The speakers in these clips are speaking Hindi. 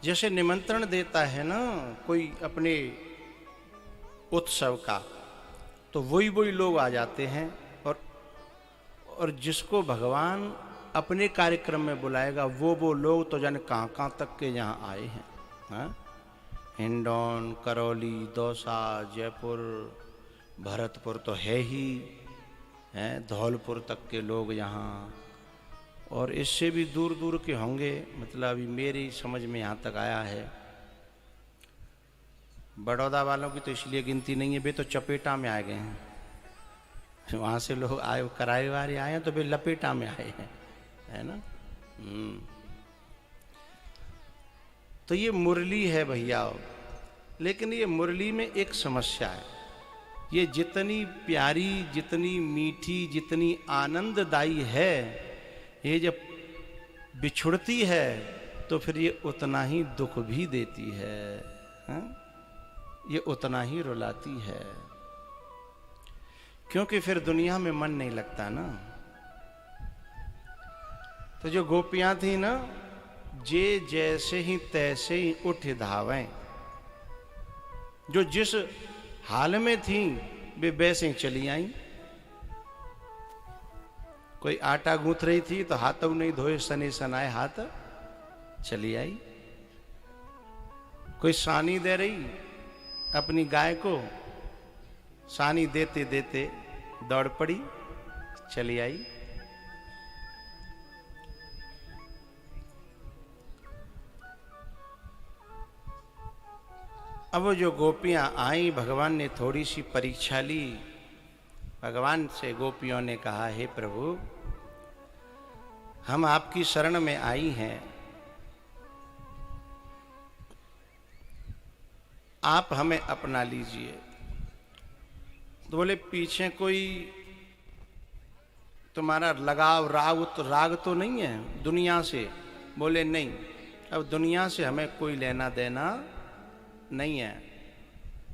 जैसे निमंत्रण देता है ना कोई अपने उत्सव का, तो वही वही लोग आ जाते हैं। और जिसको भगवान अपने कार्यक्रम में बुलाएगा वो लोग तो जाने कहाँ कहाँ तक के यहाँ आए हैं। हाँ, हिंडौन, करौली, दौसा, जयपुर, भरतपुर तो है ही, हैं, धौलपुर तक के लोग यहाँ, और इससे भी दूर दूर के होंगे। मतलब अभी मेरी समझ में यहाँ तक आया है, बड़ौदा वालों की तो इसलिए गिनती नहीं है, वे तो चपेटा में आ गए हैं। वहाँ से लोग आए, किराए वाले आए हैं तो वे लपेटा में आए हैं, है ना। तो ये मुरली है भैया, लेकिन ये मुरली में एक समस्या है। ये जितनी प्यारी, जितनी मीठी, जितनी आनंददायी है, ये जब बिछुड़ती है तो फिर ये उतना ही दुख भी देती है, हाँ? ये उतना ही रुलाती है, क्योंकि फिर दुनिया में मन नहीं लगता ना। तो जो गोपियां थी ना, जे जैसे ही तैसे ही उठ धावें, जो जिस हाल में थी वे वैसे ही चली आई। कोई आटा गूंथ रही थी तो हाथों नहीं धोए, सने सनाए हाथ चली आई। कोई सानी दे रही अपनी गाय को, सानी देते देते दौड़ पड़ी, चली आई। अब वो जो गोपियां आई, भगवान ने थोड़ी सी परीक्षा ली। भगवान से गोपियों ने कहा, हे प्रभु, हम आपकी शरण में आई हैं, आप हमें अपना लीजिए। तो बोले, पीछे कोई तुम्हारा लगाव, राग तो नहीं है दुनिया से? बोले नहीं, अब दुनिया से हमें कोई लेना देना नहीं है।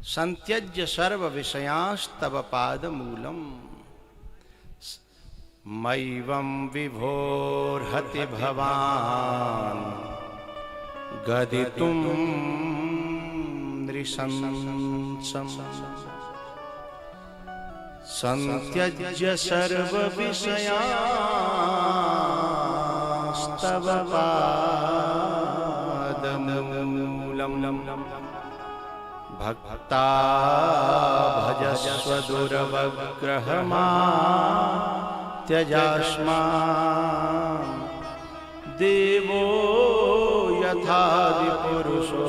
संत्यज्य सर्व विषयांस्तव पाद मूलम, मैवं विभोर्हति भवान गदितुं नृशंसम्। संत्यज्य सर्व विषयांस्तव पाद मूलम, भक्ता भजस्व दुर्वग्रहमा त्यजास्मान् देवो यथादि पुरुषो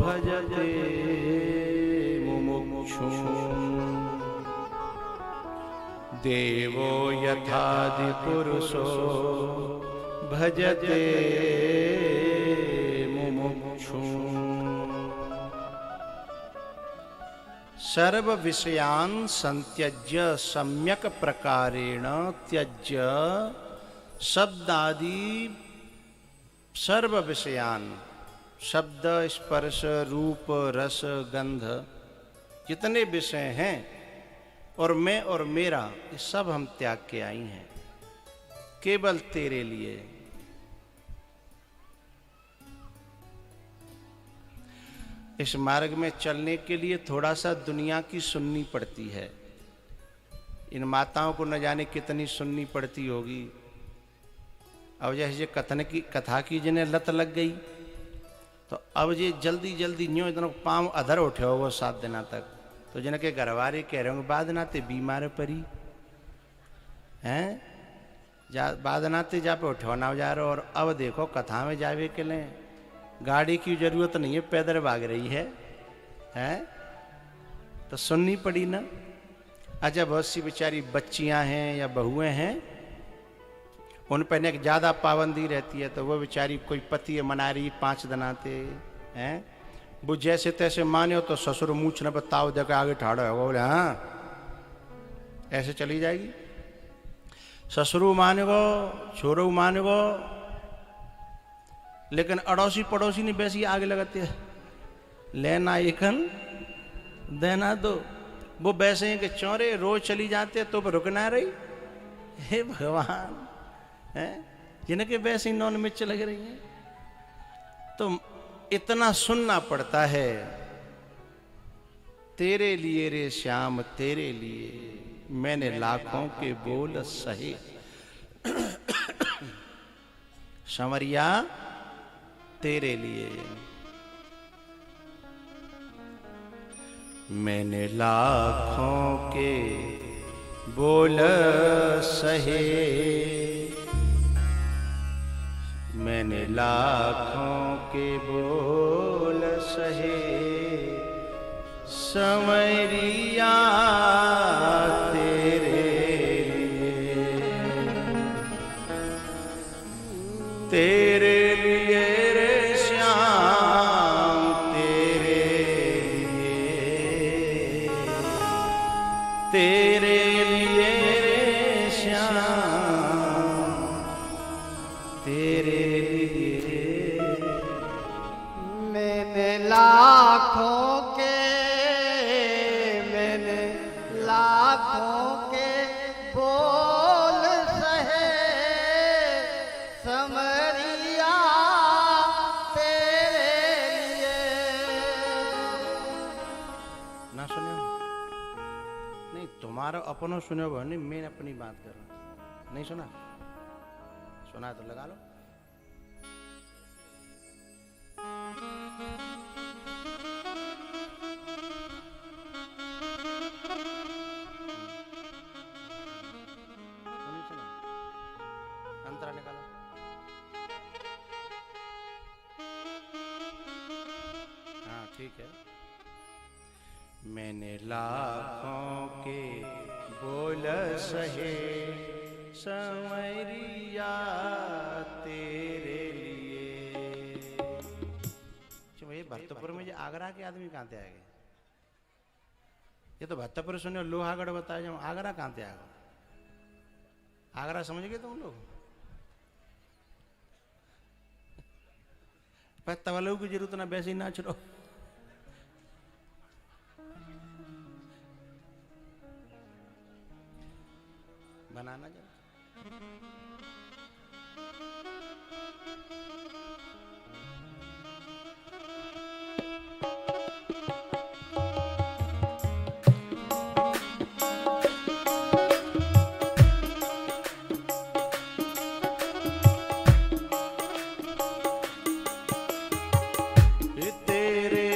भजते मुमुक्षुं। देवो यथादि पुरुषो भजते मुमुक्षुं। सर्व विषयान संत्यज्य सम्यक प्रकारेण त्यज्य। शब्दादि सर्व विषयान, शब्द, स्पर्श, रूप, रस, गंध, जितने विषय हैं, और मैं और मेरा, ये सब हम त्याग के आई हैं केवल तेरे लिए। इस मार्ग में चलने के लिए थोड़ा सा दुनिया की सुननी पड़ती है। इन माताओं को न जाने कितनी सुननी पड़ती होगी। अब जैसे कथा की जिन्हें लत लग गई, तो अब ये जल्दी जल्दी न्यू इतना पाँव अधर उठे हो वो 7 दिनों तक, तो जिनके घरवारे कह रहे होंगे बाद नाते बीमार पड़ी हैं, बाद नाते जा पे उठवाना जा रहे हो। और अब देखो कथा में जावे के लिए गाड़ी की जरूरत नहीं है, पैदल भाग रही है, हैं? तो सुननी पड़ी ना। अच्छा, बहुत सी बेचारी बच्चियां हैं या बहुएं हैं, उन पर एक ज़्यादा पाबंदी रहती है, तो वो बेचारी कोई पति मना रही 5 दिन आते हैं, वो जैसे तैसे माने तो ससुर मूछ न बताओ देकर आगे ठाड़ा होगा, बोले हाँ ऐसे चली जाएगी। ससुरु मानेगो, छोरो मानेगो, लेकिन अड़ोसी पड़ोसी ने वैसी आगे लगाते हैं, लेना एकन देना दो। वो वैसे हैं कि चौरे रोज चली जाते तो रुकना रही। हे भगवान, हैं जिनके वैसे ही नॉन मिर्च लग रही हैं। तो इतना सुनना पड़ता है। तेरे लिए रे श्याम तेरे लिए मैंने लाखों के बोल सहे। संवरिया तेरे लिए मैंने लाखों के बोल सहे, मैंने लाखों के बोल सहे। संवरिया तेरे लिए रे श्याम तेरे लिए रे श्याम तेरे लिए मैंने लाखों के बोल सहे। समरिया तेरे लिए। ना सुनो नहीं, तुम्हारा अपनो सुनो नहीं, मैं अपनी बात कर रहा हूं। नहीं सुना? सुना तो लगा लो। अंतरा निकालो। हाँ ठीक है। मैंने लाखों के बोल सहे, संवरिया तेरे लिए। चलो ये भक्तपुर में जो आगरा के आदमी कहाँ से आ गए? ये तो भक्तपुर सुने लोहागढ़ बताया, जब आगरा कहाँ से आ गए? आगरा समझ गए तुम लोग? तवालों की जरूरत ना, वैसे ही नाच लो। बनाना जरा। तेरे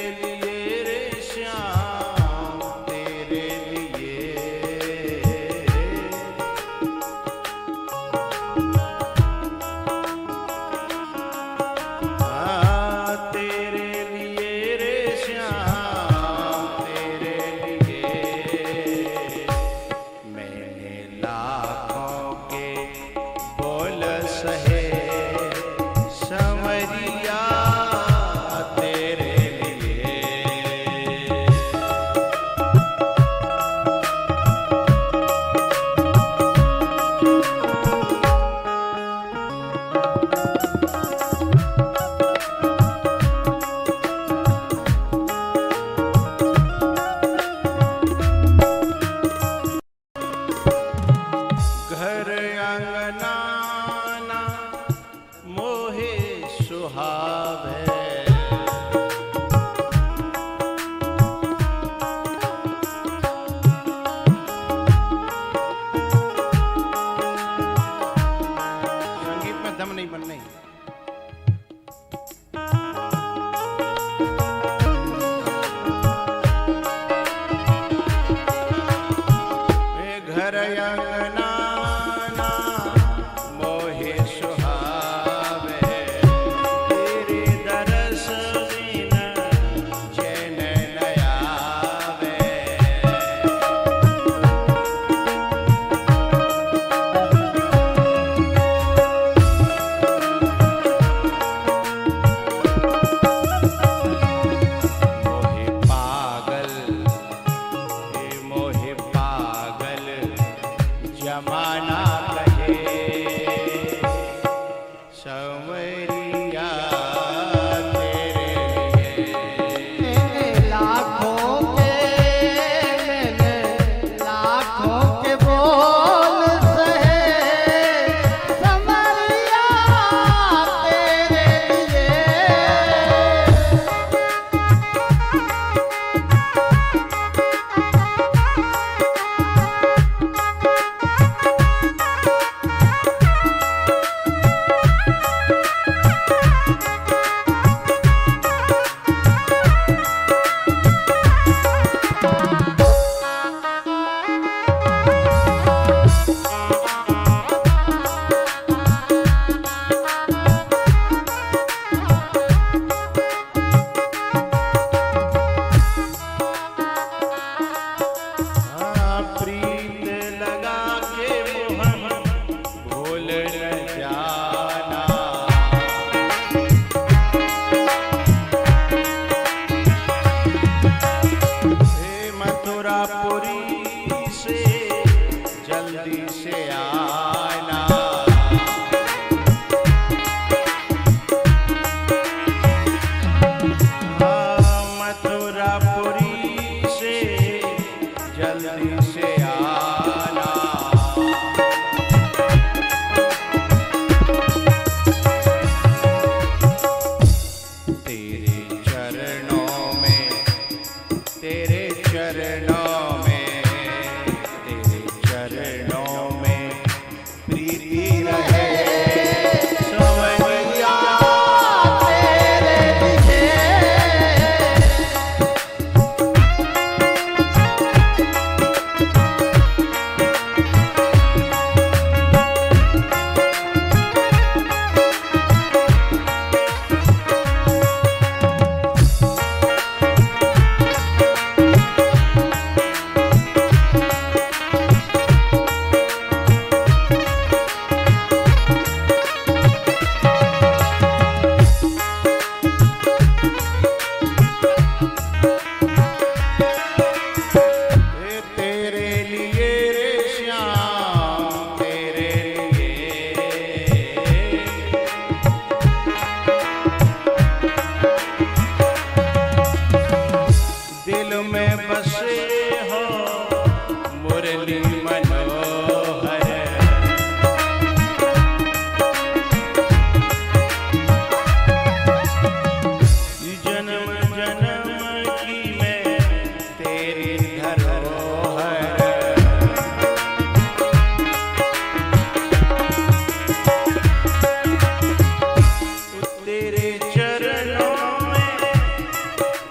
तेरे चरणों में,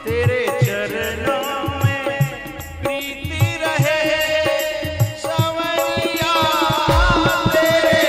तेरे चरणों में प्रीति रहे सवरिया तेरे।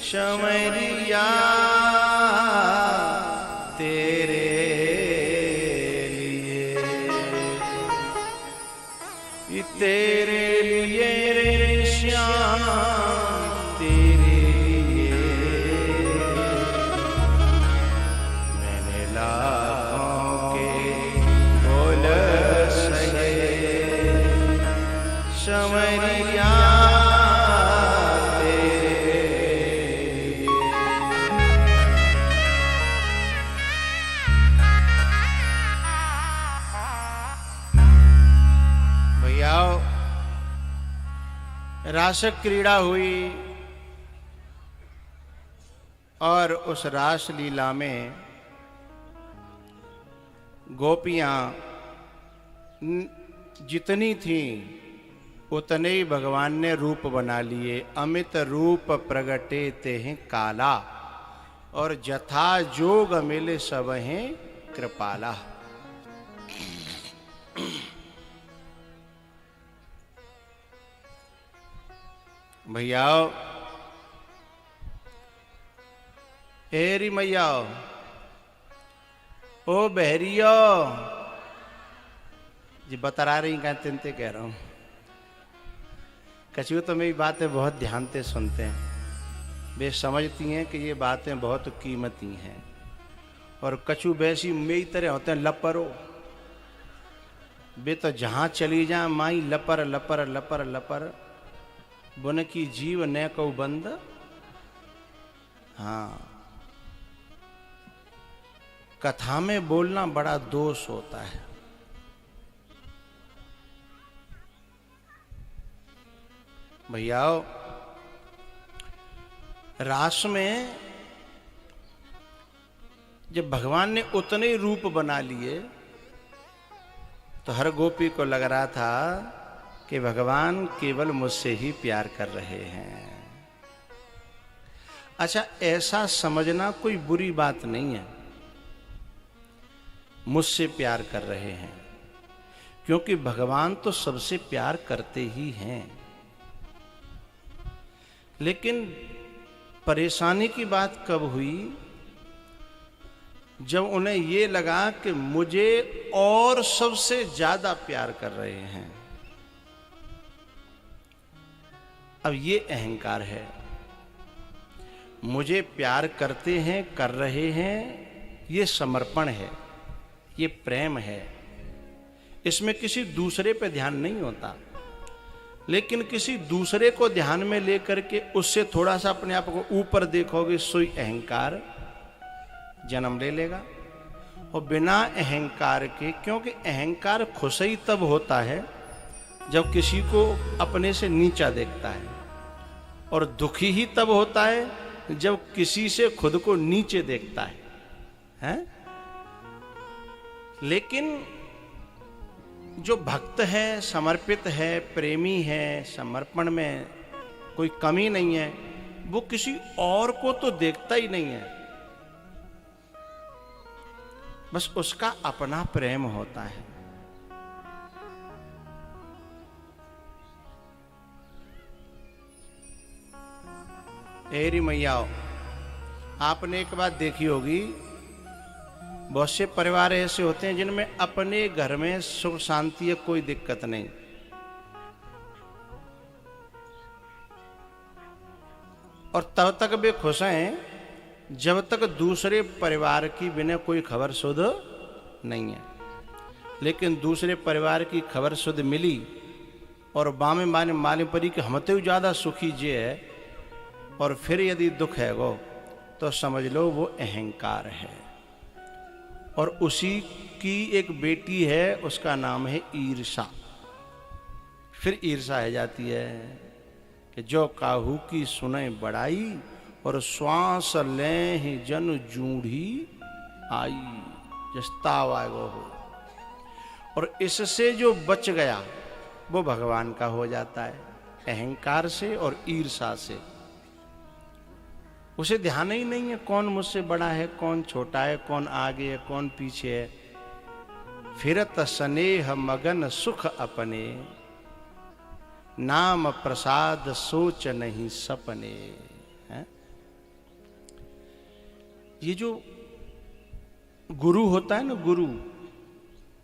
शमरिया तेरे लिए, तेरे लिए रे श्याम तेरे लिए मैंने लाखों के बोल सहे शमरिया रासक क्रीड़ा हुई और उस रास लीला में गोपियां जितनी थीं उतने ही भगवान ने रूप बना लिए। अमित रूप प्रगटे ते हैं काला और जथा जोग मिले सब हैं कृपाला। भैया हेरी मैया ओ बहरियो जी बता रही क्या तिनते कह रहा हूं। कछु तो मेरी बातें बहुत ध्यान से सुनते हैं, वे समझती हैं कि ये बातें बहुत कीमती हैं। और कछु वैसी मेरी तरह होते हैं लपरो, वे तो जहां चली जाए माई लपर लपर लपर लपर बुन की जीव न को बंद। हाँ, कथा में बोलना बड़ा दोष होता है। भैया रास में जब भगवान ने उतने ही रूप बना लिए तो हर गोपी को लग रहा था कि भगवान केवल मुझसे ही प्यार कर रहे हैं। अच्छा, ऐसा समझना कोई बुरी बात नहीं है, मुझसे प्यार कर रहे हैं, क्योंकि भगवान तो सबसे प्यार करते ही हैं। लेकिन परेशानी की बात कब हुई, जब उन्हें ये लगा कि मुझे और सबसे ज्यादा प्यार कर रहे हैं। अब ये अहंकार है, मुझे प्यार करते हैं कर रहे हैं, ये समर्पण है, ये प्रेम है, इसमें किसी दूसरे पे ध्यान नहीं होता। लेकिन किसी दूसरे को ध्यान में लेकर के उससे थोड़ा सा अपने आप को ऊपर देखोगे, सोई अहंकार जन्म ले लेगा। और बिना अहंकार के, क्योंकि अहंकार खुशी तब होता है जब किसी को अपने से नीचा देखता है, और दुखी ही तब होता है जब किसी से खुद को नीचे देखता है, हैं? लेकिन जो भक्त है, समर्पित है, प्रेमी है, समर्पण में कोई कमी नहीं है, वो किसी और को तो देखता ही नहीं है, बस उसका अपना प्रेम होता है। एरी मैया, आपने एक बात देखी होगी, बहुत से परिवार ऐसे होते हैं जिनमें अपने घर में सुख शांति है, कोई दिक्कत नहीं, और तब तक वे खुश हैं जब तक दूसरे परिवार की बिना कोई खबर सुध नहीं है। लेकिन दूसरे परिवार की खबर सुध मिली और बामे माने माले परी कि हम तो ज्यादा सुखी जे है, और फिर यदि दुख है वो, तो समझ लो वो अहंकार है। और उसी की एक बेटी है, उसका नाम है ईर्षा। फिर ईर्षा है जाती है कि जो काहू की सुने बड़ाई, और श्वास ले ही जन जूढ़ी आई, जस्ताव आएगो हो। और इससे जो बच गया वो भगवान का हो जाता है, अहंकार से और ईर्षा से। उसे ध्यान ही नहीं है कौन मुझसे बड़ा है, कौन छोटा है, कौन आगे है, कौन पीछे है। फिरत स्नेह मगन सुख अपने, नाम प्रसाद सोच नहीं सपने। है? ये जो गुरु होता है ना, गुरु,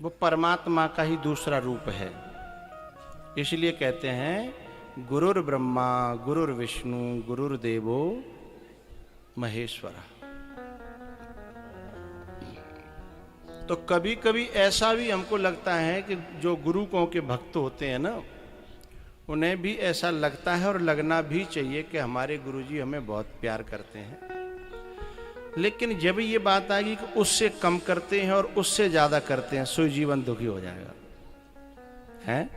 वो परमात्मा का ही दूसरा रूप है। इसलिए कहते हैं गुरुर ब्रह्मा गुरुर विष्णु गुरुर्देवो महेश्वरा। तो कभी कभी ऐसा भी हमको लगता है कि जो गुरु को के भक्त होते हैं ना, उन्हें भी ऐसा लगता है और लगना भी चाहिए कि हमारे गुरुजी हमें बहुत प्यार करते हैं। लेकिन जब ये बात आएगी कि उससे कम करते हैं और उससे ज्यादा करते हैं, सो जीवन दुखी हो जाएगा। हैं?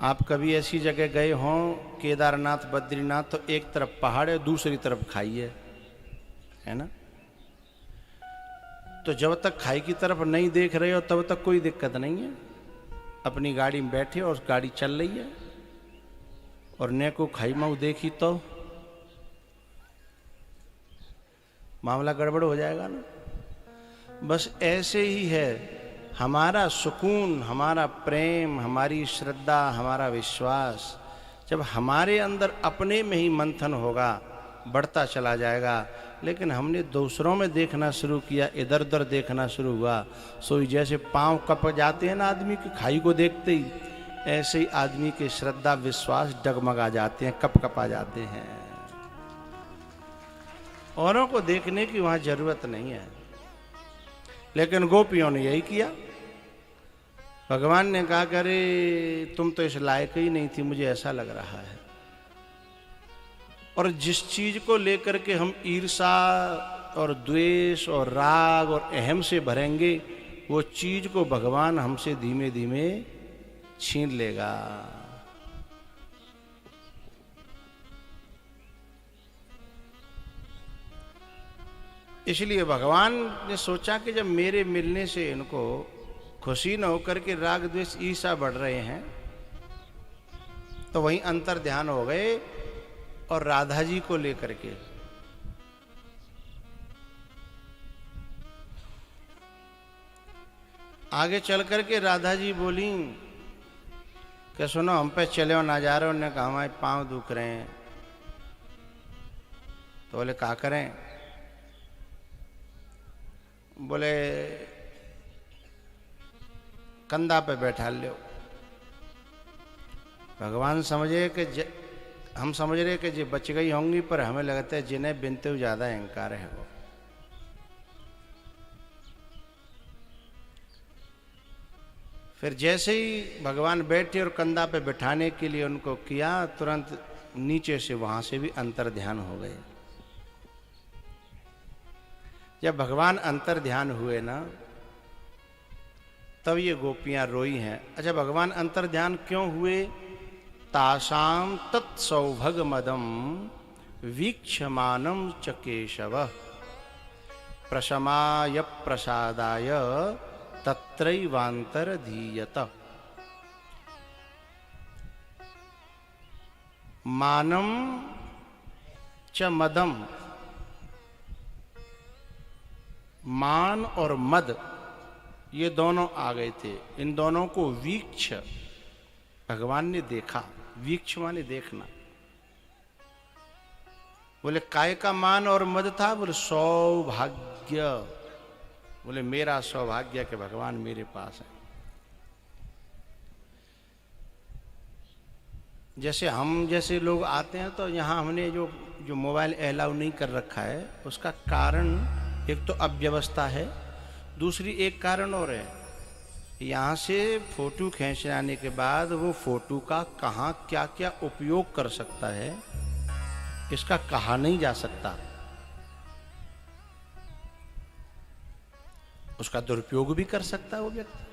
आप कभी ऐसी जगह गए हों, केदारनाथ, बद्रीनाथ, तो एक तरफ पहाड़ है, दूसरी तरफ खाई है ना? तो जब तक खाई की तरफ नहीं देख रहे हो तब तक कोई दिक्कत नहीं है। अपनी गाड़ी में बैठे और गाड़ी चल रही है, और ने को खाई माऊ देखी तो मामला गड़बड़ हो जाएगा ना। बस ऐसे ही है, हमारा सुकून, हमारा प्रेम, हमारी श्रद्धा, हमारा विश्वास जब हमारे अंदर अपने में ही मंथन होगा, बढ़ता चला जाएगा। लेकिन हमने दूसरों में देखना शुरू किया, इधर उधर देखना शुरू हुआ, सो जैसे पांव कप जाते हैं ना आदमी की खाई को देखते ही, ऐसे ही आदमी के श्रद्धा विश्वास डगमगा जाते हैं, कप कपा जाते हैं। औरों को देखने की वहां जरूरत नहीं है। लेकिन गोपियों ने यही किया। भगवान ने कहा कि अरे तुम तो इस लायक ही नहीं थी, मुझे ऐसा लग रहा है। और जिस चीज को लेकर के हम ईर्षा और द्वेष और राग और अहम से भरेंगे, वो चीज को भगवान हमसे धीमे धीमे छीन लेगा। इसलिए भगवान ने सोचा कि जब मेरे मिलने से इनको खुशी न होकर के राग द्वेष ईर्षा बढ़ रहे हैं, तो वहीं अंतर ध्यान हो गए और राधा जी को लेकर के आगे चल करके राधा जी बोली कि सुनो, हम पे चले हो ना जा रहे हो। उन्होंने कहा हमारे पांव दुख रहे हैं। तो बोले क्या करें? बोले कंधा पे बैठा लो। भगवान समझे कि हम समझ रहे कि जो बच गई होंगी, पर हमें लगता है जिन्हें बिनते हुए ज्यादा अहंकार है वो। फिर जैसे ही भगवान बैठे और कंधा पे बिठाने के लिए उनको किया, तुरंत नीचे से वहां से भी अंतर ध्यान हो गए। जब भगवान अंतर ध्यान हुए ना, तब ये गोपियां रोई हैं। अच्छा, भगवान अंतर ध्यान क्यों हुए? तासाम तत्सौभग मदम वीक्षमानम च केशव प्रशमाय प्रसादाय तत्रैवांतर धीयत। मानम च मदम, मान और मद ये दोनों आ गए थे। इन दोनों को वीक्ष भगवान ने देखा। वीक्ष माने देखना। बोले काय का मान और मद था? बोले सौभाग्य। बोले मेरा सौभाग्य कि भगवान मेरे पास है। जैसे हम जैसे लोग आते हैं तो यहाँ हमने जो मोबाइल अलाउ नहीं कर रखा है, उसका कारण एक तो अव्यवस्था है, दूसरी एक कारण और है। यहाँ से फोटो खींच लाने के बाद वो फोटो का कहाँ क्या क्या उपयोग कर सकता है, इसका कहा नहीं जा सकता। उसका दुरुपयोग भी कर सकता है वो व्यक्ति।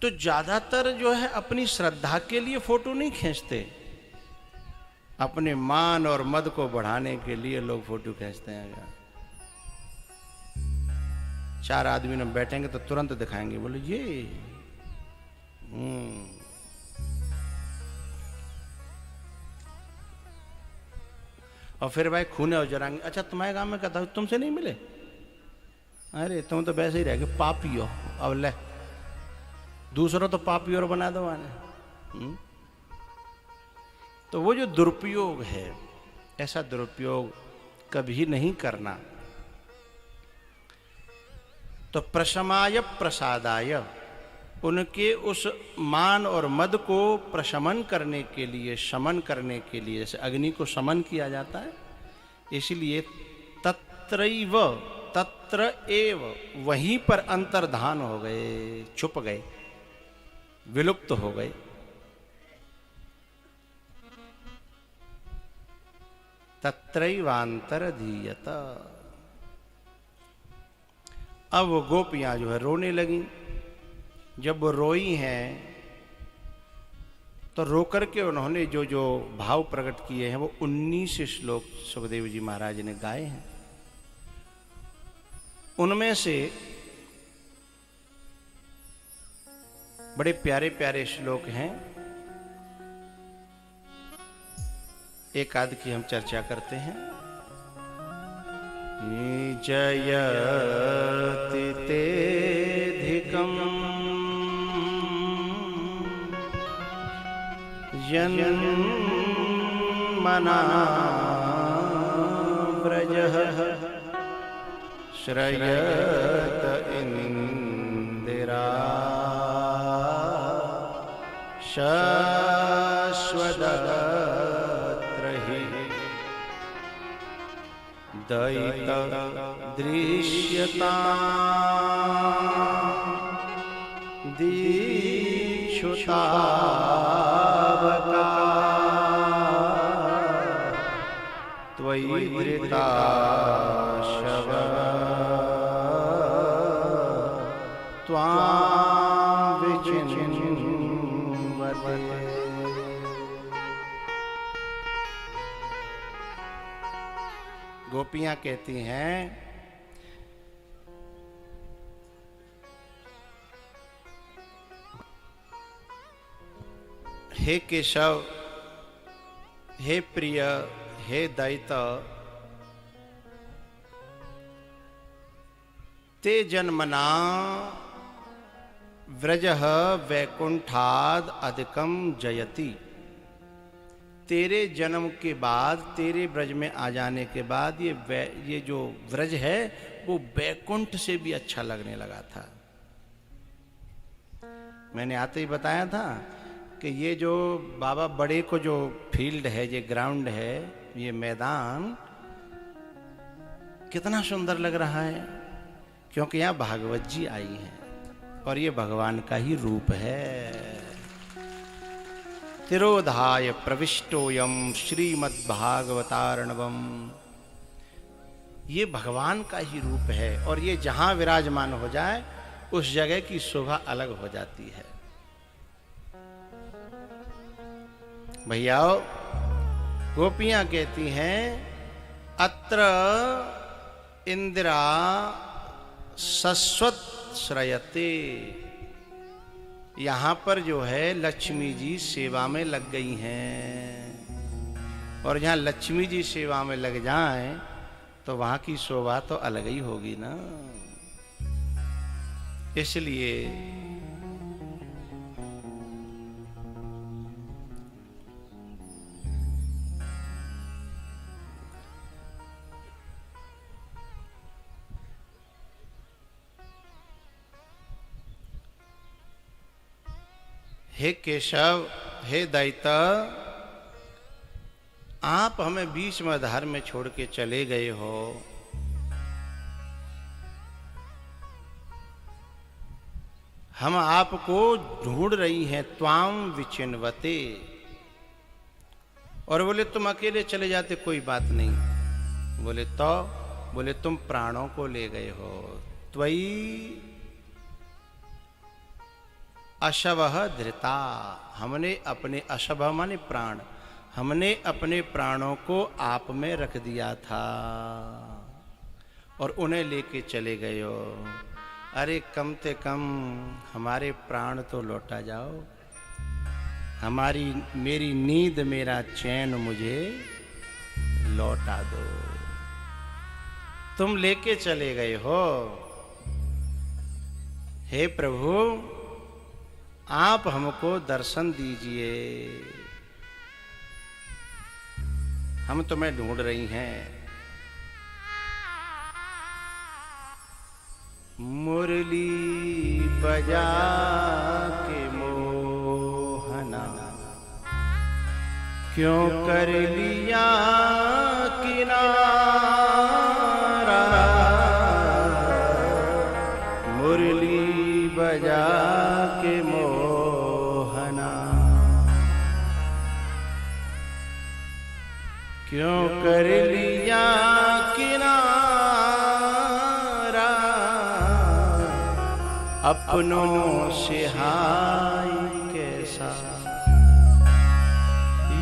तो ज्यादातर जो है अपनी श्रद्धा के लिए फोटो नहीं खींचते, अपने मान और मद को बढ़ाने के लिए लोग फोटो खींचते हैं। 4 आदमी में बैठेंगे तो तुरंत दिखाएंगे, बोले ये और फिर भाई खूने हो जराएंगे। अच्छा, तुम्हारे गांव में कहता तुमसे नहीं मिले? अरे तुम तो वैसे ही रह गए, पापी हो। अब ले दूसरों तो पापी और बना दो आने। तो वो जो दुरुपयोग है, ऐसा दुरुपयोग कभी नहीं करना। तो प्रशमाय प्रसादाय, उनके उस मान और मद को प्रशमन करने के लिए, शमन करने के लिए, जैसे अग्नि को शमन किया जाता है, इसलिए तत्रैव, तत्र एव, वहीं पर अंतर्धान हो गए, छुप गए, विलुप्त हो गए। तत्रैवांतर धीयत। अब वो गोपियां जो है रोने लगी। जब वो रोई हैं तो रो करके उन्होंने जो जो भाव प्रकट किए हैं वो 19 श्लोक सुखदेव जी महाराज ने गाए हैं। उनमें से बड़े प्यारे प्यारे श्लोक हैं, एक आध की हम चर्चा करते हैं। जयति तेधिकम् यन्मना व्रजः श्रयत इंदिरा शाश्वतत्रहि दयित दृश्यता दीक्षुतावका त्वयि धृता शव त्वां विचिन्वते। गोपियां कहती हैं, हे केशव, हे प्रिय, हे दैत, ते जन्मना व्रजः वैकुंठाद अधिकम जयति। तेरे जन्म के बाद, तेरे ब्रज में आ जाने के बाद ये जो व्रज है वो वैकुंठ से भी अच्छा लगने लगा था। मैंने आते ही बताया था कि ये जो बाबा बड़े को जो फील्ड है, ये ग्राउंड है, ये मैदान कितना सुंदर लग रहा है। क्योंकि यहां भागवत जी आई हैं और ये भगवान का ही रूप है। तिरोधाय प्रविष्टोयम श्रीमद्भागवतार्णवम, ये भगवान का ही रूप है और ये जहां विराजमान हो जाए उस जगह की शोभा अलग हो जाती है। भैया गोपियां कहती हैं अत्र इंदिरा सस्वत श्रयते, यहां पर जो है लक्ष्मी जी सेवा में लग गई हैं और जहां लक्ष्मी जी सेवा में लग जाएं तो वहां की शोभा तो अलग ही होगी ना। इसलिए हे केशव, हे दैत्य, आप हमें बीच में धार में छोड़ के चले गए हो। हम आपको ढूंढ रही हैं, त्वाम विचिन्वते। और बोले तुम अकेले चले जाते कोई बात नहीं। बोले तुम प्राणों को ले गए हो। त्वयि अशवः धृता, हमने अपने अशव माने प्राण, हमने अपने प्राणों को आप में रख दिया था और उन्हें लेके चले गए हो। अरे कम से कम हमारे प्राण तो लौटा जाओ, मेरी नींद मेरा चैन मुझे लौटा दो। तुम लेके चले गए हो। हे प्रभु, आप हमको दर्शन दीजिए, हम तुम्हें ढूंढ रही हैं। मुरली बजा के मोहना क्यों कर लिया किनारा, मुरली बजा के मोहना क्यों कर लिया किनारा, अपनों से हाय कैसा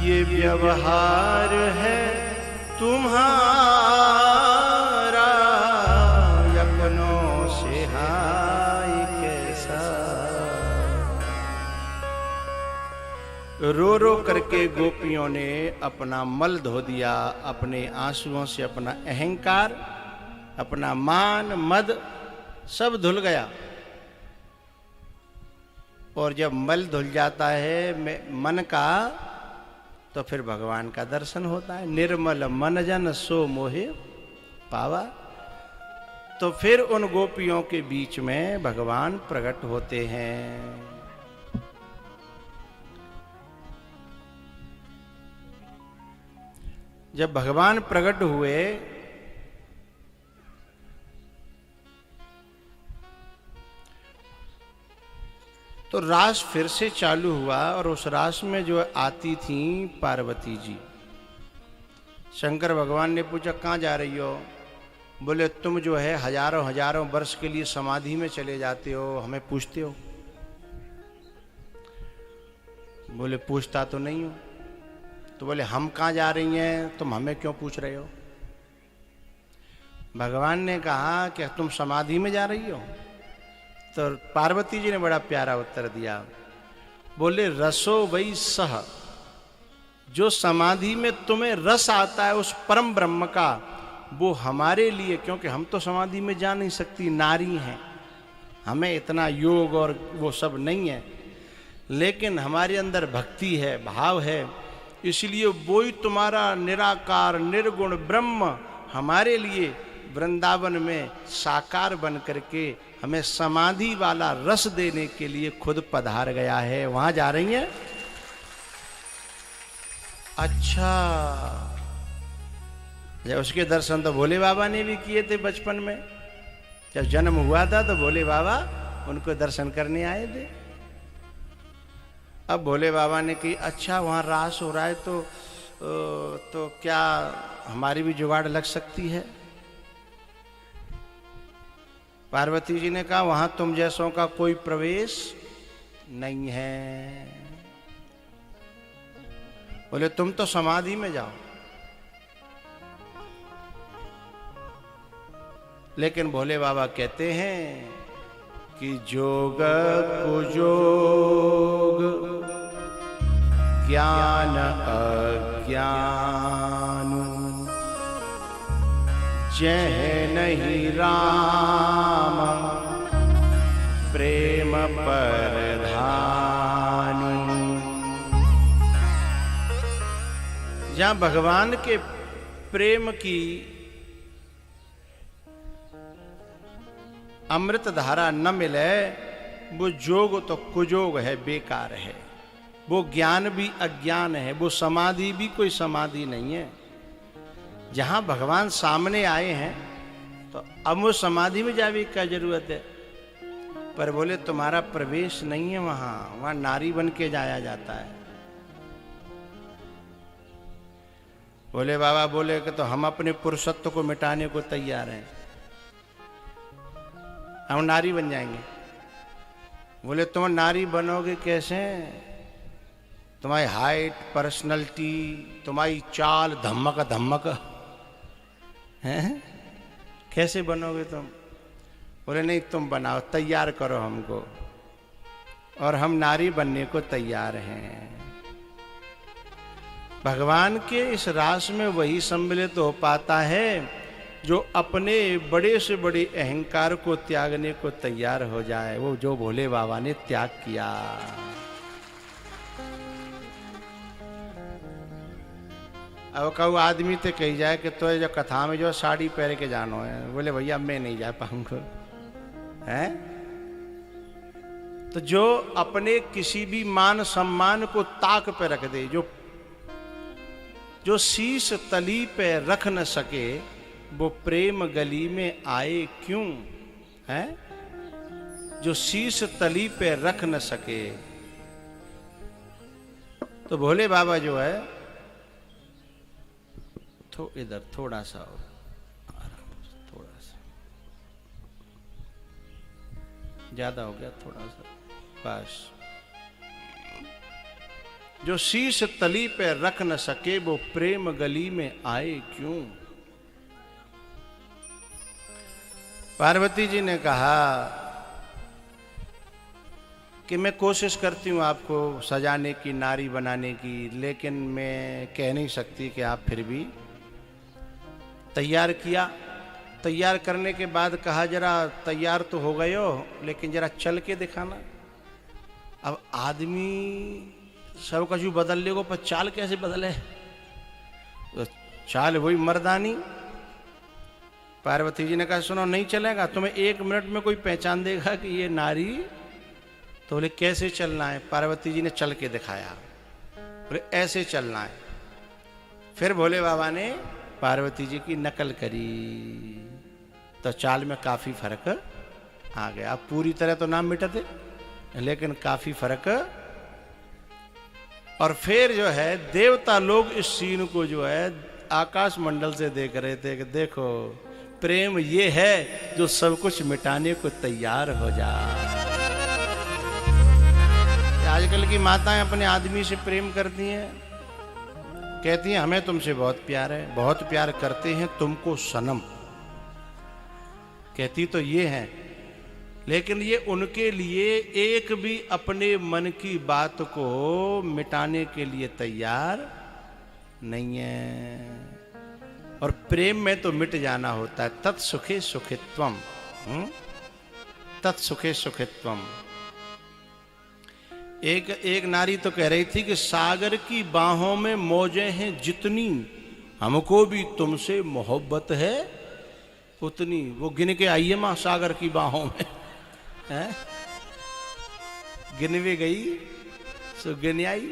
ये व्यवहार है तुम्हारा, अपनों से हाय कैसा। रो रो करके गोपियों ने अपना मल धो दिया, अपने आंसुओं से अपना अहंकार, अपना मान मद सब धुल गया। और जब मल धुल जाता है मन का तो फिर भगवान का दर्शन होता है। निर्मल मन जन सो मोहे पावा, तो फिर उन गोपियों के बीच में भगवान प्रकट होते हैं। जब भगवान प्रकट हुए तो रास फिर से चालू हुआ और उस रास में जो आती थी पार्वती जी। शंकर भगवान ने पूछा कहाँ जा रही हो? बोले तुम जो है हजारों हजारों वर्ष के लिए समाधि में चले जाते हो, हमें पूछते हो? बोले पूछता तो नहीं हो। तो बोले हम कहाँ जा रही हैं, तुम हमें क्यों पूछ रहे हो? भगवान ने कहा कि तुम समाधि में जा रही हो। तो पार्वती जी ने बड़ा प्यारा उत्तर दिया, बोले रसो वही सह, जो समाधि में तुम्हें रस आता है उस परम ब्रह्म का, वो हमारे लिए, क्योंकि हम तो समाधि में जा नहीं सकती, नारी हैं, हमें इतना योग और वो सब नहीं है, लेकिन हमारे अंदर भक्ति है, भाव है, इसलिए वो ही तुम्हारा निराकार निर्गुण ब्रह्म हमारे लिए वृंदावन में साकार बन करके हमें समाधि वाला रस देने के लिए खुद पधार गया है। वहां जा रही हैं? अच्छा, जब उसके दर्शन तो भोले बाबा ने भी किए थे बचपन में। जब जन्म हुआ था तो भोले बाबा उनको दर्शन करने आए थे। अब भोले बाबा ने कही अच्छा वहाँ रास हो रहा है तो क्या हमारी भी जुगाड़ लग सकती है। पार्वती जी ने कहा वहां तुम जैसों का कोई प्रवेश नहीं है। बोले तुम तो समाधि में जाओ। लेकिन भोले बाबा कहते हैं कि जोग कुजोग ज्ञान अज्ञान जह नहीं राम प्रेम परधान। जहां भगवान के प्रेम की अमृत धारा न मिले वो जोग तो कुजोग है, बेकार है। वो ज्ञान भी अज्ञान है, वो समाधि भी कोई समाधि नहीं है। जहां भगवान सामने आए हैं तो अब वो समाधि में जाने की क्या जरूरत है। पर बोले तुम्हारा प्रवेश नहीं है वहां नारी बन के जाया जाता है। बोले बाबा बोले कि तो हम अपने पुरुषत्व को मिटाने को तैयार हैं, हम नारी बन जाएंगे। बोले तुम नारी बनोगे कैसे? तुम्हारी हाइट, पर्सनैलिटी, तुम्हारी चाल, धमक धमक हैं, कैसे बनोगे तुम? बोले नहीं तुम बनाओ, तैयार करो हमको, और हम नारी बनने को तैयार हैं। भगवान के इस रास में वही सम्मिलित हो पाता है जो अपने बड़े से बड़े अहंकार को त्यागने को तैयार हो जाए, वो जो भोले बाबा ने त्याग किया। अब कहूँ आदमी तो कही जाए कि तो जो कथा में जो साड़ी पहन के जानो है, बोले भैया मैं नहीं जा पाऊंगा, हैं? तो जो अपने किसी भी मान सम्मान को ताक पे रख दे, जो शीश तली पे रख न सके, वो प्रेम गली में आए क्यों? है जो शीश तली पे रख न सके। तो भोले बाबा जो है तो इधर थोड़ा सा और थोड़ा सा ज्यादा हो गया, थोड़ा सा बस। जो शीश तली पे रख न सके वो प्रेम गली में आए क्यों? पार्वती जी ने कहा कि मैं कोशिश करती हूँ आपको सजाने की, नारी बनाने की, लेकिन मैं कह नहीं सकती कि आप फिर भी। तैयार किया, तैयार करने के बाद कहा जरा तैयार तो हो गए हो, लेकिन जरा चल के दिखाना। अब आदमी सब कछु बदल लेगो, पर चाल कैसे बदले? तो चाल वही मर्दानी। पार्वती जी ने कहा सुनो नहीं चलेगा, तुम्हें 1 मिनट में कोई पहचान देगा कि ये नारी। तो बोले कैसे चलना है? पार्वती जी ने चल के दिखाया, बोले ऐसे चलना है। फिर भोले बाबा ने पार्वती जी की नकल करी, तो चाल में काफी फर्क आ गया। अब पूरी तरह तो ना मिटते, लेकिन काफी फर्क। और फिर जो है देवता लोग इस सीन को जो है आकाश मंडल से देख रहे थे कि देखो प्रेम ये है जो सब कुछ मिटाने को तैयार हो जाए। आजकल की माताएं अपने आदमी से प्रेम करती हैं, कहती हैं हमें तुमसे बहुत प्यार है, बहुत प्यार करते हैं तुमको सनम, कहती तो ये है। लेकिन ये उनके लिए एक भी अपने मन की बात को मिटाने के लिए तैयार नहीं है। और प्रेम में तो मिट जाना होता है। तत्सुखे सुखित्वम, तत्सुखे सुखित्वम। एक नारी तो कह रही थी कि सागर की बाहों में मौजें हैं जितनी, हमको भी तुमसे मोहब्बत है उतनी। वो गिन के आई है मां सागर की बाहों में, है? गिन भी गई सो गिन आई।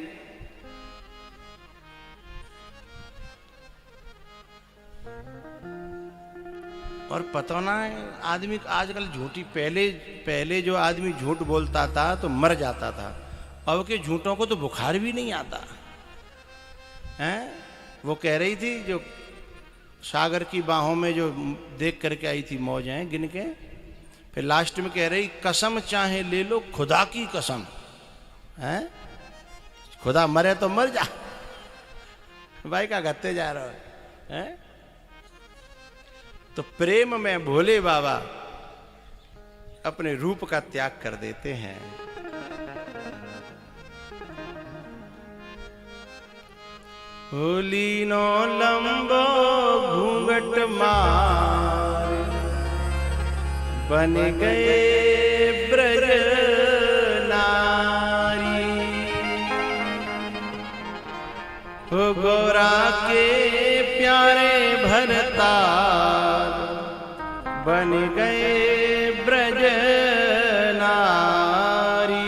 और पता ना है आदमी आजकल झूठी, पहले जो आदमी झूठ बोलता था तो मर जाता था, अब के झूठों को तो बुखार भी नहीं आता हैं। वो कह रही थी जो सागर की बाहों में जो देख करके आई थी मौजें गिन के, फिर लास्ट में कह रही कसम चाहे ले लो खुदा की कसम हैं, खुदा मरे तो मर जा भाई का गत्ते जा रहा है। तो प्रेम में भोले बाबा अपने रूप का त्याग कर देते हैं। होली नो लंबो घूंघट मार बन गए ब्रज नारी, हो गोरा के प्यारे भरतार बन गए ब्रज नारी।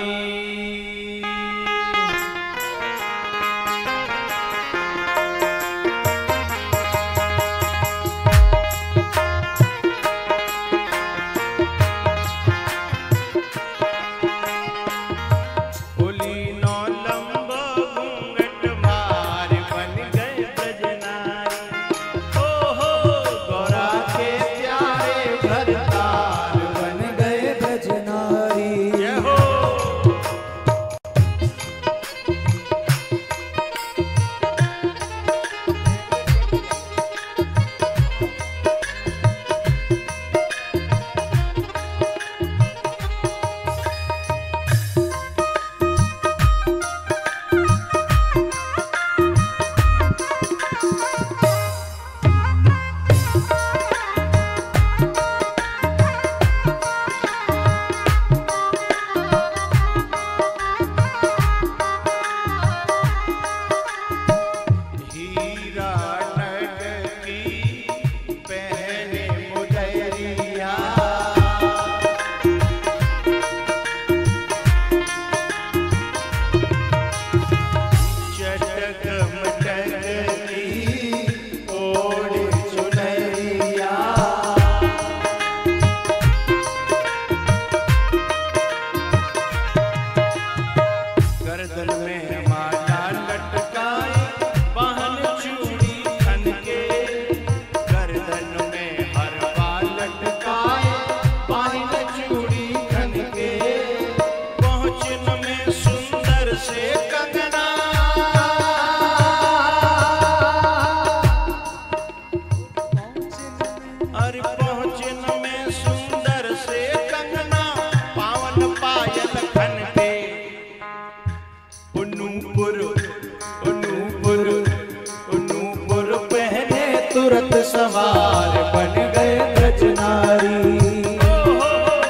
सवार बन गए ब्रज नारी,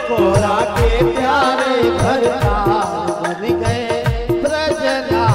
कोरा के प्यारे भरतार बन गए ब्रज नारी।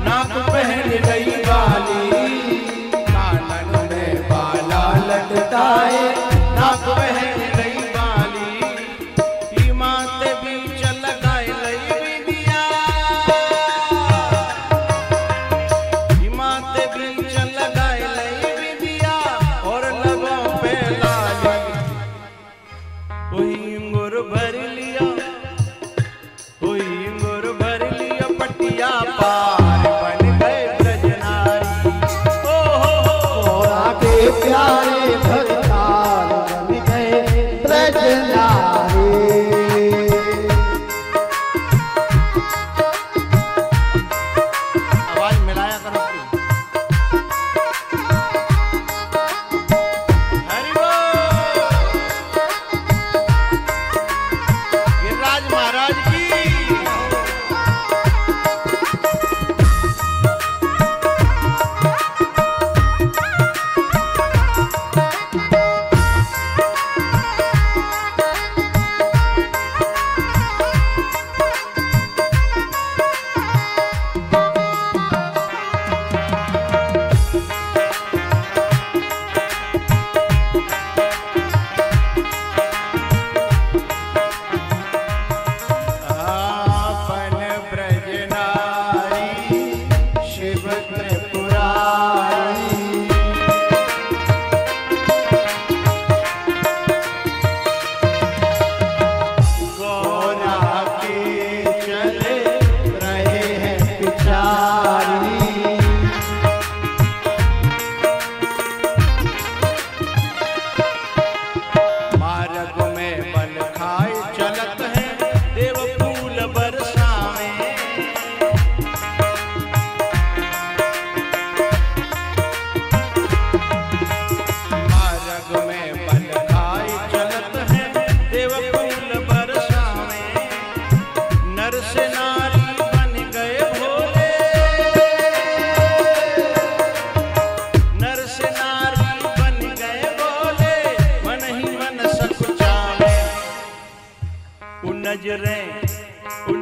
नाक पहन गई बाली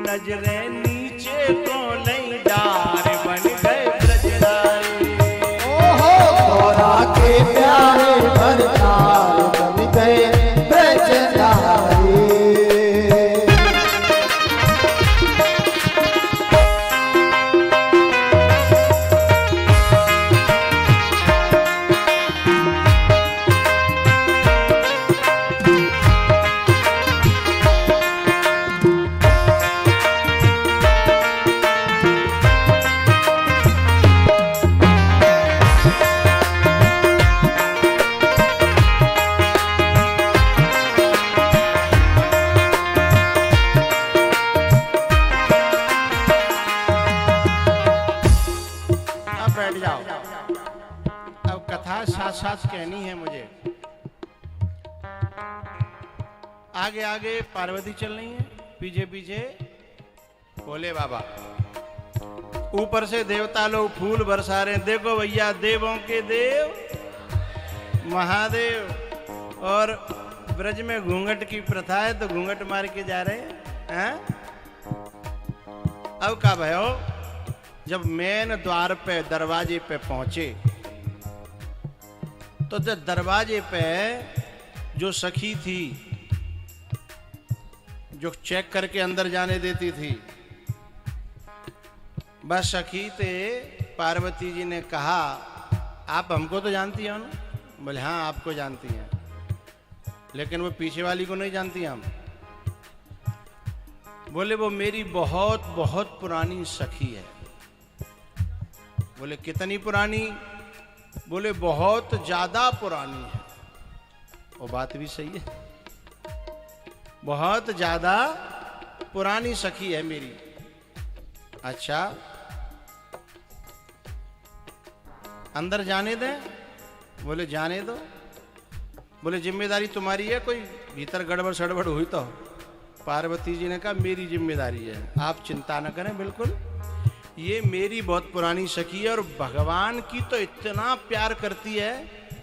नजरें नीचे को नहीं डार बन गए ब्रजनारी। ओहो गौरा के प्यारे भरतार बन गए ब्रजनारी। साथ कहनी है मुझे। आगे आगे पार्वती चल रही है, पीछे पीछे भोले बाबा। ऊपर से देवता लोग फूल बरसा रहे हैं। देखो भैया, देवों के देव महादेव। और ब्रज में घूंघट की प्रथा है तो घूंघट मार के जा रहे हैं। अब का भयो, जब मेन द्वार पे दरवाजे पे पहुंचे तो दरवाजे पे जो सखी थी, जो चेक करके अंदर जाने देती थी, बस सखी थे। पार्वती जी ने कहा, आप हमको तो जानती हो ना? बोले हाँ, आपको जानती हैं, लेकिन वो पीछे वाली को नहीं जानती हम। बोले वो मेरी बहुत बहुत पुरानी सखी है। बोले कितनी पुरानी? बोले बहुत ज्यादा पुरानी है। वो बात भी सही है, बहुत ज्यादा पुरानी सखी है मेरी। अच्छा, अंदर जाने दें? बोले जाने दो। बोले जिम्मेदारी तुम्हारी है, कोई भीतर गड़बड़ सड़बड़ हुई तो? पार्वती जी ने कहा मेरी जिम्मेदारी है, आप चिंता न करें। बिल्कुल, ये मेरी बहुत पुरानी सखी है और भगवान की तो इतना प्यार करती है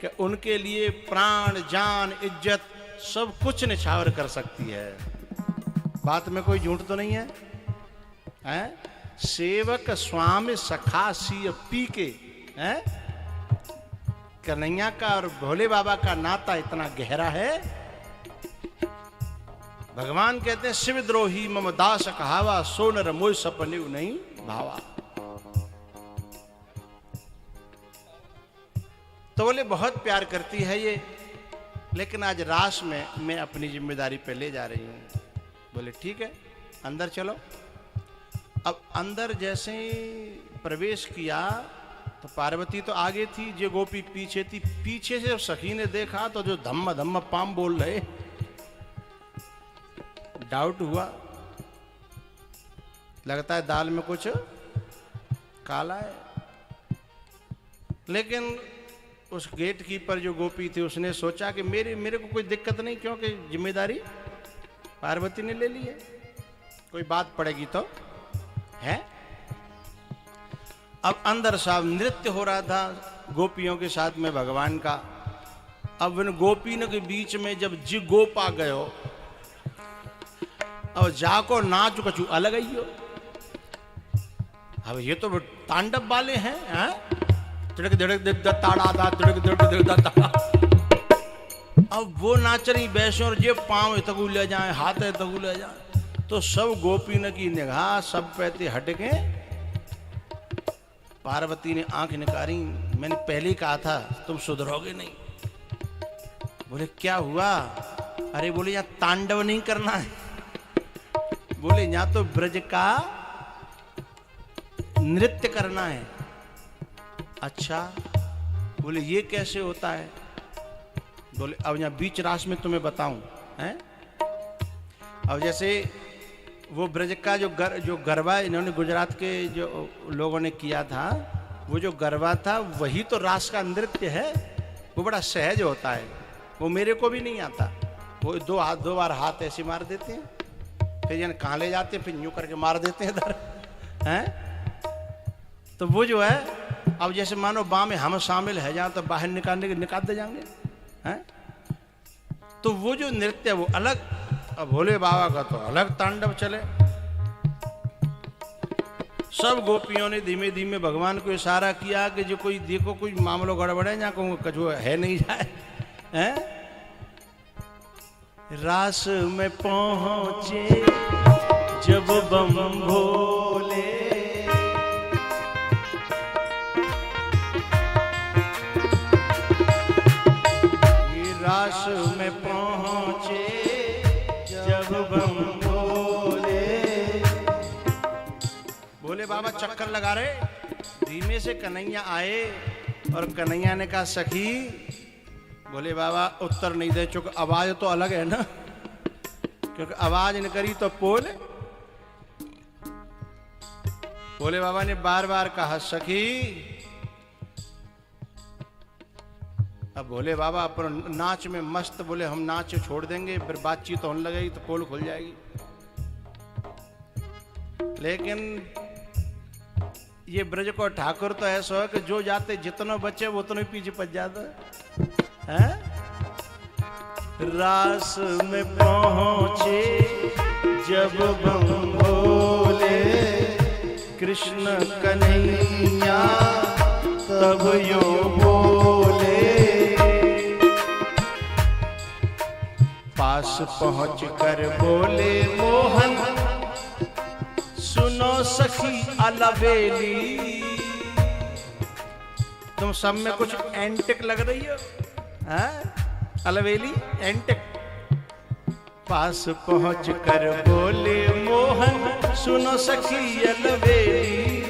कि उनके लिए प्राण जान इज्जत सब कुछ निछावर कर सकती है। बात में कोई झूठ तो नहीं है, हैं? सेवक स्वामी सखा सी पी के, हैं? कन्हैया का और भोले बाबा का नाता इतना गहरा है। भगवान कहते हैं शिवद्रोही मम दास कहावा, सो नर मोय सपने नहीं भावा। तो बोले बहुत प्यार करती है ये, लेकिन आज रास में मैं अपनी जिम्मेदारी पे ले जा रही हूं। बोले ठीक है, अंदर चलो। अब अंदर जैसे प्रवेश किया तो पार्वती तो आगे थी, जो गोपी पीछे थी। पीछे से सखी ने देखा तो जो धम्म धम्म पाम बोल रहे, डाउट हुआ, लगता है दाल में कुछ काला है। लेकिन उस गेट कीपर जो गोपी थी उसने सोचा कि मेरे को कोई दिक्कत नहीं, क्योंकि जिम्मेदारी पार्वती ने ले ली है, कोई बात पड़ेगी तो है। अब अंदर साहब नृत्य हो रहा था गोपियों के साथ में भगवान का। अब इन गोपियों के बीच में जब जी गोपा गयो और जाको नाच कछु अलग ही हो। अब ये तो तांडव वाले हैं, तिड़क तिड़क दिड़ ताड़ा दा तिड़क तिड़क दिड़ ताड़ा। अब वो नाच रही बैसों और जे पांव तगू ले जाए, हाथ तगू ले जाए, तो सब गोपी न की निगाह सब पे हट के पार्वती ने आंख निकाली, मैंने पहले ही कहा था तुम सुधरोगे नहीं। बोले क्या हुआ? अरे बोले यहाँ तांडव नहीं करना है। बोले यहाँ तो ब्रज का नृत्य करना है। अच्छा, बोले ये कैसे होता है? बोले अब यहाँ बीच रास में तुम्हें बताऊं हैं। अब जैसे वो ब्रज का जो गरबा इन्होंने गुजरात के जो लोगों ने किया था, वो जो गरबा था वही तो रास का नृत्य है। वो बड़ा सहज होता है, वो मेरे को भी नहीं आता। वो दो बार हाथ ऐसे मार देते हैं, फिर यानी कहाँ ले जाते हैं, फिर यूं करके मार देते हैं इधर हैं। तो वो जो है, अब जैसे मानो बाँ में हम शामिल है जहाँ, तो बाहर निकाल दे जाएंगे हैं। तो वो जो नृत्य वो अलग, अब भोले बाबा का तो अलग तांडव चले। सब गोपियों ने धीमे धीमे भगवान को इशारा किया कि जो कोई देखो कोई मामलो गड़बड़ है, जहाँ को कछु है नहीं जाए हैं। रास में पहुंचे जब बम भोले, रास में पहुंचे जब बम भोले। भोले बाबा चक्कर लगा रहे, धीमे से कन्हैया आए और कन्हैया ने कहा सखी। भोले बाबा उत्तर नहीं दे, चूंकि आवाज तो अलग है ना, क्योंकि आवाज न करी तो पोल। भोले बाबा ने बार बार कहा सखी। अब भोले बाबा अपन नाच में मस्त, बोले हम नाच छोड़ देंगे, फिर बातचीत होने लगेगी तो पोल खुल जाएगी। लेकिन ये ब्रज को ठाकुर तो ऐसा है कि जो जाते जितना बच्चे वो उतना ही पीछे पच जाता है। रास में पहुंचे जब बम भोले, कृष्ण कन्हैया तब यो बोले। पास पहुंच कर बोले मोहन, सुनो सखी अलबेली। तुम सब में कुछ एंटिक लग रही हो, अलवेली एंटिक। पास पहुंच कर बोले मोहन, सुनो सखी अलवेली।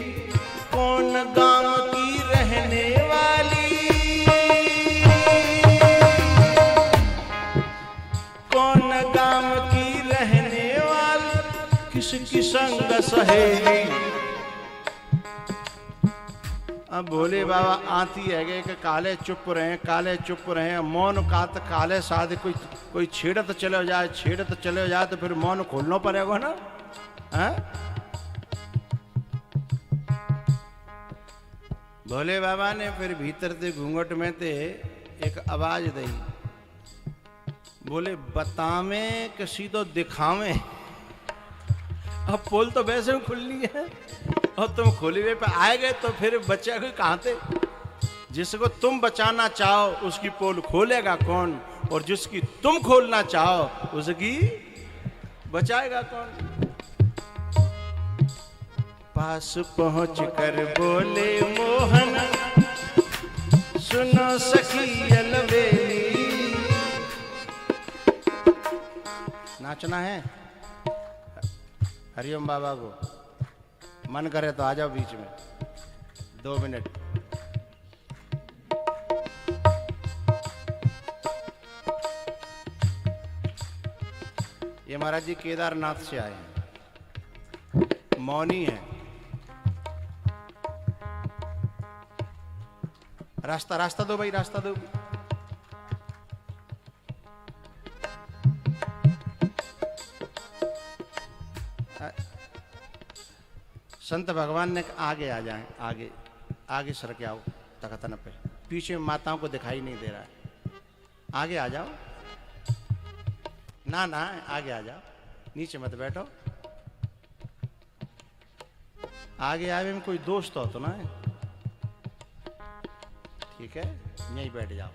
कौन गांव की रहने वाली, कौन गांव की रहने वाली, किसकी संग सहेली। अब भोले बाबा आती है कि काले चुप रहे, काले चुप रहे, मौन का तो काले साथ कोई छेड़त चले जाए तो फिर मौन खोलना पड़ेगा ना है? भोले बाबा ने फिर भीतर से घूंघट में ते एक आवाज दी, बोले बतावे कि सीधो दिखावे। अब पोल तो वैसे ही खुलनी है और तुम खोली हुए पे आए गए तो फिर बच्चे को कहाँ थे? जिसको तुम बचाना चाहो उसकी पोल खोलेगा कौन, और जिसकी तुम खोलना चाहो उसकी बचाएगा कौन? पास पहुंच कर बोले मोहन, सुनो सखी अलबेली। नाचना है हरिओम बाबा को, मन करे तो आ जाओ बीच में 2 मिनट। ये महाराज जी केदारनाथ से आए हैं, मौनी है। रास्ता दो भाई, रास्ता दो। संत भगवान ने आगे आ जाए, आगे सर के आओ तखतन पे, पीछे माताओं को दिखाई नहीं दे रहा है, आगे आ जाओ। ना आगे आ जाओ, नीचे मत बैठो। आगे आवे में कोई दोस्त हो तो ना है, ठीक है, यहीं बैठ जाओ।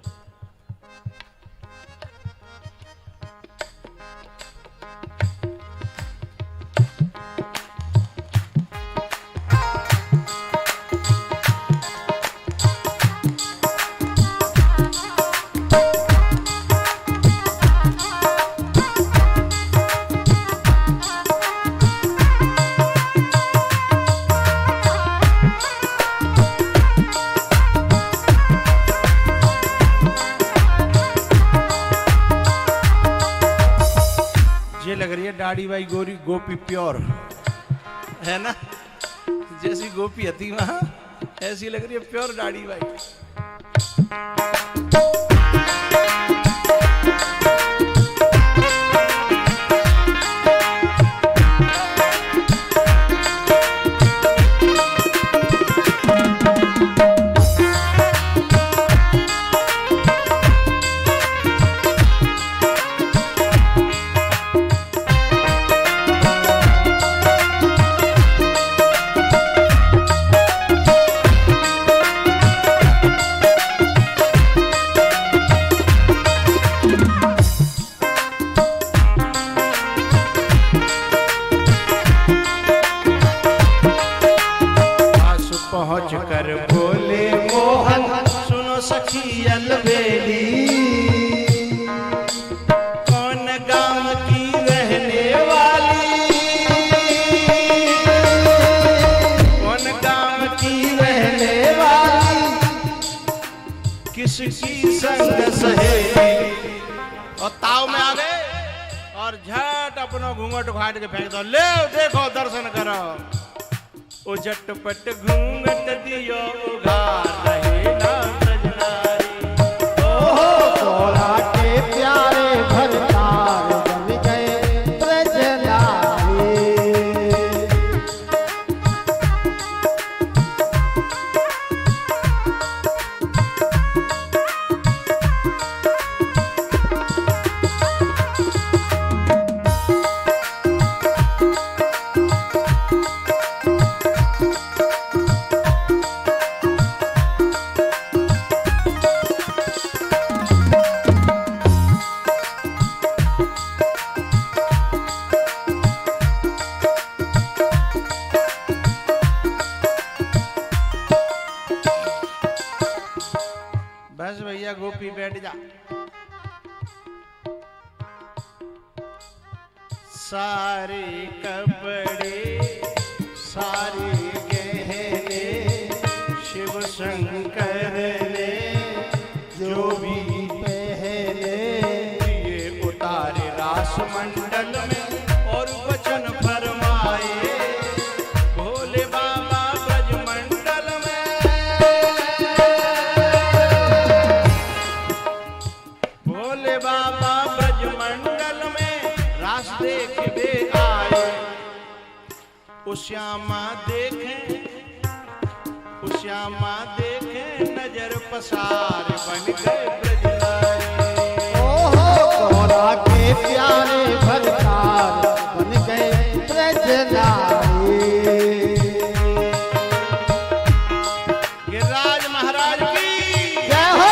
दाढ़ी भाई गोरी गोपी प्योर है ना, जैसी गोपी हती वहां ऐसी लग रही है प्योर दाढ़ी भाई। पहुँच कर बोले मोहन सुनो सखी अलबेली, कौन गांव की रहने वाली, कौन गांव की रहने वाली, किसकी संग सहेली। और ताव में आ गए और झट अपना घूंघट उखाड़ के फेंक दो, ले देखो दर्शन करो। ओ झटपट घूंघट दियो उघार रहे ना ब्रजनारी। ओहो तोरा के प्यारे भरतार बन गए ब्रजनारी। बस भैया गोपी बैठ जा। सारे कपड़े सारे गहने शिव शंकर ने जो भी पहने, ये उतारे रास मंडल में और वचन फरमाए। भोले बाबा ब्रज मंडल में, भोले बाबा ब्रज मंडल में रास देखने आए। श्यामा देखें, श्यामा देखें नजर पसार बन गए ब्रजनारी। ओहो तोरा के प्यारे भरतार बन गए ब्रजनारी। गिरिराज महाराज की जय हो।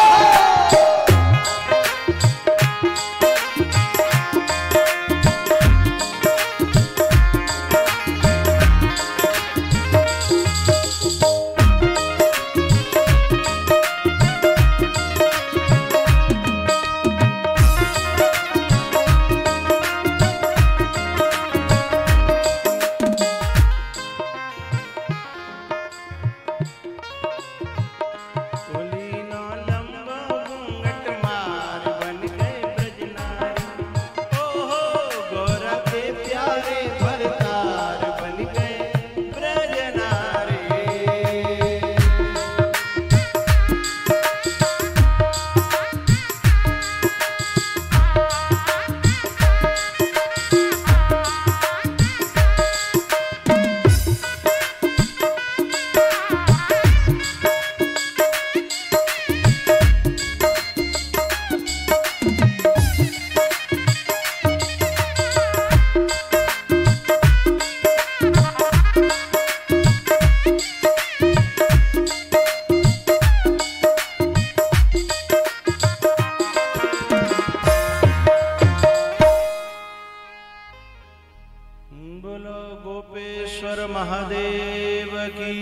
बोलो गोपेश्वर महादेव की,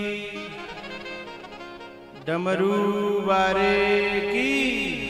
डमरू वारे की।